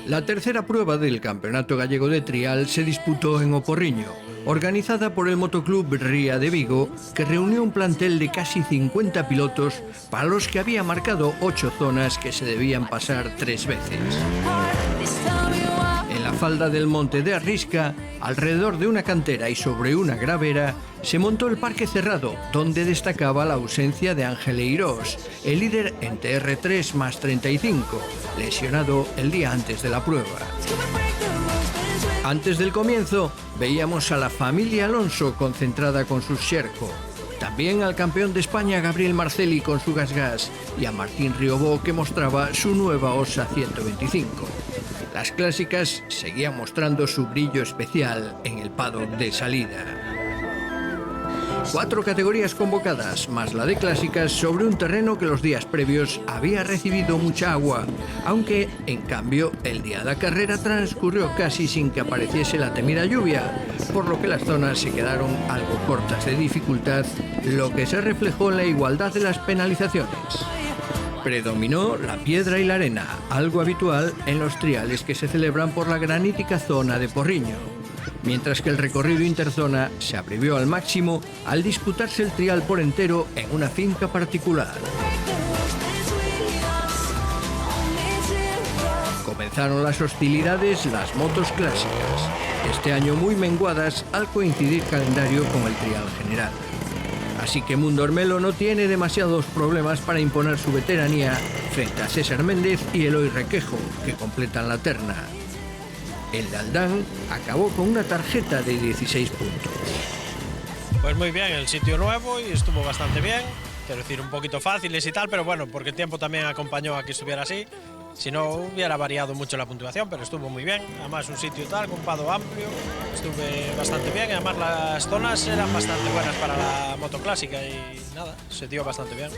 La tercera prueba del Campeonato Gallego de Trial se disputó en O Porriño, organizada por el Motoclub Ría de Vigo, que reunió un plantel de casi 50 pilotos para los que había marcado 8 zonas que se debían pasar 3 veces. En la falda del Monte de Arrisca, alrededor de una cantera y sobre una gravera, se montó el parque cerrado, donde destacaba la ausencia de Ángel Eirós, el líder en TR3 más 35, lesionado el día antes de la prueba. Antes del comienzo, veíamos a la familia Alonso concentrada con sus Sherco, también al campeón de España Gabriel Marcelli con su Gas y a Martín Riobó, que mostraba su nueva Osa 125. Las clásicas seguían mostrando su brillo especial en el paddock de salida. 4 categorías convocadas, más la de clásicas, sobre un terreno que los días previos había recibido mucha agua, aunque, en cambio, el día de la carrera transcurrió casi sin que apareciese la temida lluvia, por lo que las zonas se quedaron algo cortas de dificultad, lo que se reflejó en la igualdad de las penalizaciones. Predominó la piedra y la arena, algo habitual en los triales que se celebran por la granítica zona de Porriño, mientras que el recorrido interzona se abrevió al máximo al disputarse el trial por entero en una finca particular. Comenzaron las hostilidades las motos clásicas, este año muy menguadas al coincidir calendario con el trial general. Así que Mundo Ormelo no tiene demasiados problemas para imponer su veteranía frente a César Méndez y Eloy Requejo, que completan la terna. El de Aldán acabó con una tarjeta de 16 puntos. Pues muy bien, el sitio nuevo y estuvo bastante bien. Quiero decir, un poquito fáciles y tal, pero bueno, porque el tiempo también acompañó a que estuviera así. Si no, hubiera variado mucho la puntuación, pero estuvo muy bien. Además, un sitio tal, con pado amplio, estuve bastante bien. Además, las zonas eran bastante buenas para la moto clásica y nada, se dio bastante bien.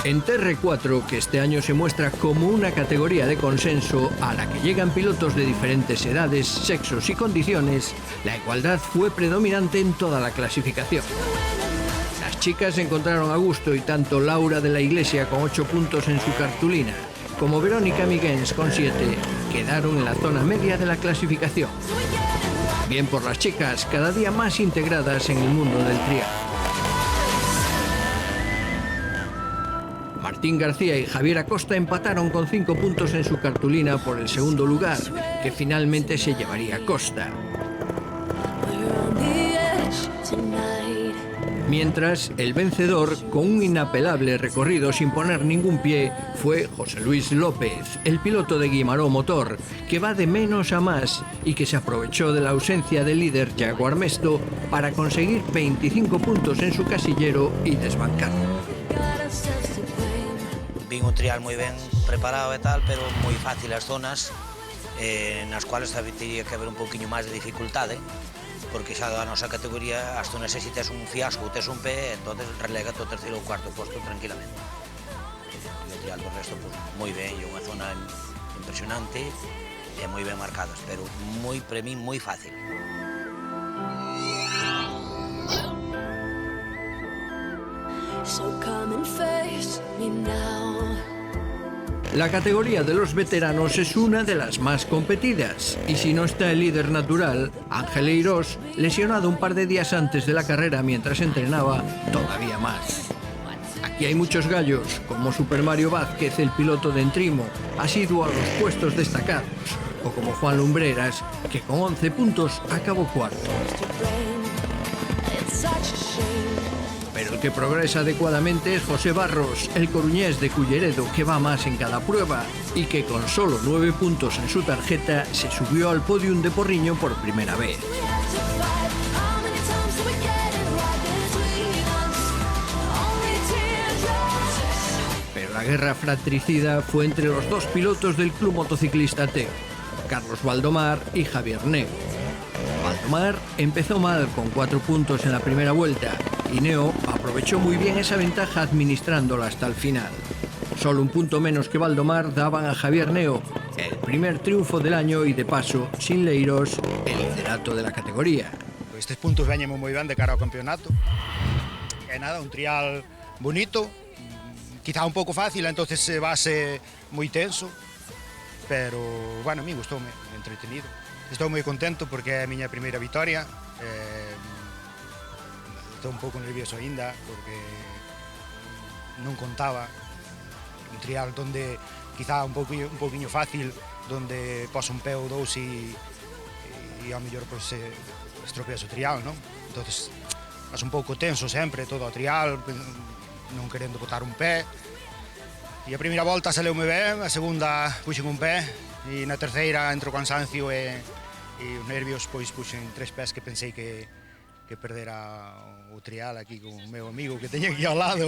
En TR4, que este año se muestra como una categoría de consenso a la que llegan pilotos de diferentes edades, sexos y condiciones, la igualdad fue predominante en toda la clasificación. Las chicas se encontraron a gusto y tanto Laura de la Iglesia con 8 puntos en su cartulina como Verónica Miguens con 7 quedaron en la zona media de la clasificación. Bien por las chicas, cada día más integradas en el mundo del trial. Martín García y Javier Acosta empataron con 5 puntos en su cartulina por el segundo lugar, que finalmente se llevaría Costa. Mientras, el vencedor, con un inapelable recorrido sin poner ningún pie, fue José Luis López, el piloto de Guimaró Motor, que va de menos a más y que se aprovechó de la ausencia del líder Yago Armesto para conseguir 25 puntos en su casillero y desbancarlo. Vin un trial moi ben preparado e tal, pero moi fácil as zonas nas cuales teria que haber un pouquiño máis de dificultade, porque xa da nosa categoría as zonas se tes un fiasco, tes un pé, entonces relega o terceiro ou cuarto posto tranquilamente. E o trial do resto, pues, moi ben, e unha zona impresionante e moi ben marcadas, pero moi, para mí, moi fácil. La categoría de los veteranos es una de las más competidas, y si no está el líder natural, Ángel Eirós, lesionado un par de días antes de la carrera mientras entrenaba, todavía más. Aquí hay muchos gallos, como Super Mario Vázquez, el piloto de Entrimo, asiduo a los puestos destacados, o como Juan Lumbreras, que con 11 puntos acabó cuarto. Pero el que progresa adecuadamente es José Barros, el coruñés de Culleredo, que va más en cada prueba y que con solo 9 puntos en su tarjeta se subió al podium de Porriño por primera vez. Pero la guerra fratricida fue entre los dos pilotos del Club Motociclista Teo, Carlos Valdomar y Javier Neo. Valdomar empezó mal con 4 puntos en la primera vuelta y Neo aprovechó muy bien esa ventaja administrándola hasta el final. Solo un punto menos que Valdomar daban a Javier Neo el primer triunfo del año y de paso, sin Leiros, el liderato de la categoría. estes puntos veñemos moi ben de cara ao campeonato. E nada, un trial bonito, quizá un pouco fácil, entonces base moi tenso, pero, bueno, a mí gustoume, entretenido. Estou moi contento porque é a miña primeira vitoria. Estou un pouco nervioso aínda porque non contaba un trial donde quizá un pouquiño fácil, donde posa un pé ou dous e ao mellor pues, estropeas o trial, non? Entonces, vas un pouco tenso sempre, todo o trial, non querendo botar un pé. E a primeira volta saleume ben, a segunda puxen un pé, e na terceira, entre o cansancio e os nervios, pois puxen 3 pés que pensei que perdera o trial aquí con o meu amigo que teña aquí ao lado.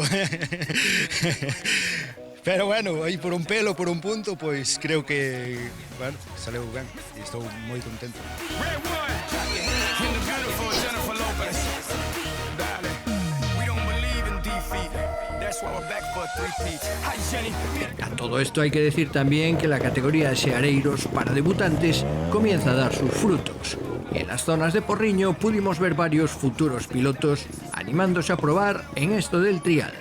Pero bueno, aí por un pelo, por un punto, pois creo que, bueno, saleu ben e estou moi contento. A todo esto hay que decir también que la categoría de seareiros para debutantes comienza a dar sus frutos. Y en las zonas de Porriño pudimos ver varios futuros pilotos animándose a probar en esto del trial.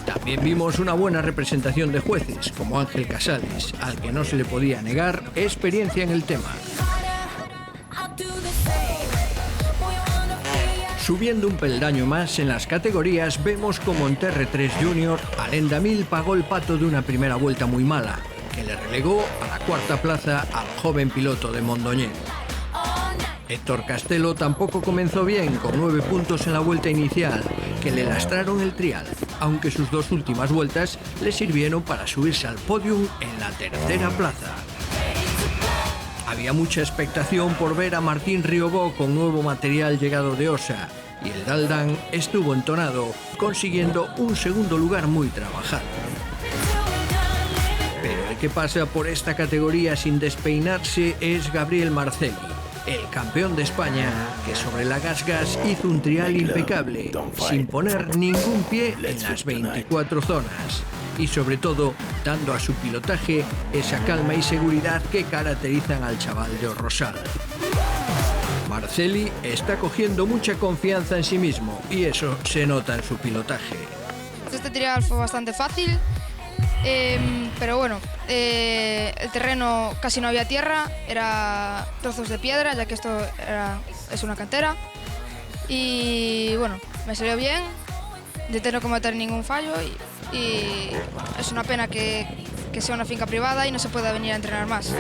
También vimos una buena representación de jueces, como Ángel Casales, al que no se le podía negar experiencia en el tema. Subiendo un peldaño más en las categorías, vemos como en TR3 Junior, Alenda Mil pagó el pato de una primera vuelta muy mala, que le relegó a la cuarta plaza al joven piloto de Mondoñedo. Héctor Castelo tampoco comenzó bien, con 9 puntos en la vuelta inicial, que le lastraron el trial, aunque sus 2 últimas vueltas le sirvieron para subirse al podium en la tercera plaza. Había mucha expectación por ver a Martín Riobó con nuevo material llegado de Osa, y el Daldán estuvo entonado, consiguiendo un segundo lugar muy trabajado. Pero el que pasa por esta categoría sin despeinarse es Gabriel Marcelli, el campeón de España, que sobre la gas hizo un trial impecable, sin poner ningún pie en las 24 zonas. Y sobre todo, dando a su pilotaje esa calma y seguridad que caracterizan al chaval de Rosal. Marcelli está cogiendo mucha confianza en sí mismo, y eso se nota en su pilotaje. Este trial fue bastante fácil. Pero bueno, el terreno casi no había tierra, era trozos de piedra, ya que esto es una cantera. Y bueno, me salió bien, intenté no cometer ningún fallo y es una pena que sea una finca privada y no se pueda venir a entrenar más.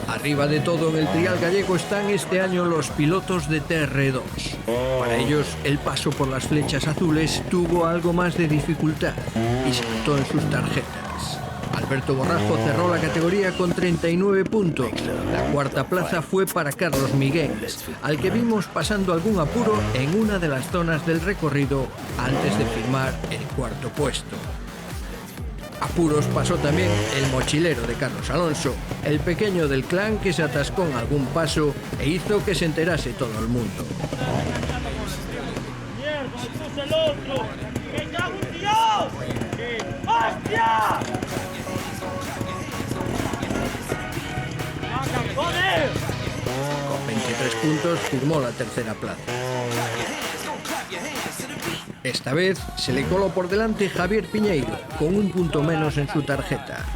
Arriba de todo en el trial gallego están este año los pilotos de TR2. Para ellos el paso por las flechas azules tuvo algo más de dificultad y se notó en sus tarjetas. Alberto Borrajo cerró la categoría con 39 puntos. La cuarta plaza fue para Carlos Miguel, al que vimos pasando algún apuro en una de las zonas del recorrido antes de firmar el cuarto puesto. Apuros pasó también el mochilero de Carlos Alonso, el pequeño del clan que se atascó en algún paso e hizo que se enterase todo el mundo. ¡Mierda, puso el otro! ¡Que cago en Dios! ¡Hostia! ¡Joder! Con 23 puntos firmó la tercera plaza. Esta vez se le coló por delante Javier Piñeiro, con un punto menos en su tarjeta.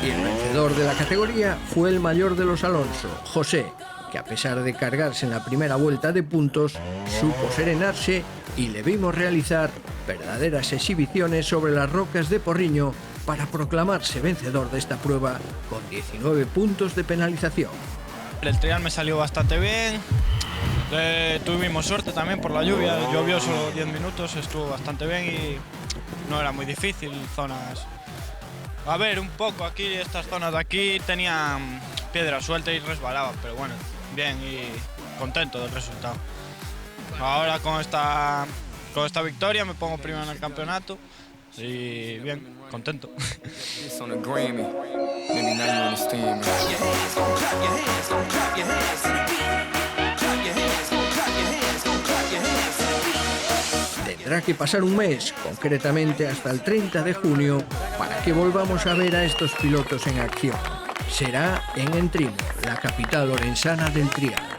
Y el vencedor de la categoría fue el mayor de los Alonso, José, que a pesar de cargarse en la primera vuelta de puntos, supo serenarse y le vimos realizar verdaderas exhibiciones sobre las rocas de Porriño para proclamarse vencedor de esta prueba con 19 puntos de penalización. El trial me salió bastante bien, tuvimos suerte también por la lluvia, llovió solo 10 minutos, estuvo bastante bien y no era muy difícil, zonas... A ver, un poco aquí, estas zonas de aquí tenían piedra suelta y resbalaba, pero bueno, bien y contento del resultado. Ahora con esta victoria me pongo primero en el campeonato y bien, contento. Tendrá que pasar un mes, concretamente hasta el 30 de junio, para que volvamos a ver a estos pilotos en acción. Será en Entrimo, la capital orensana del trial.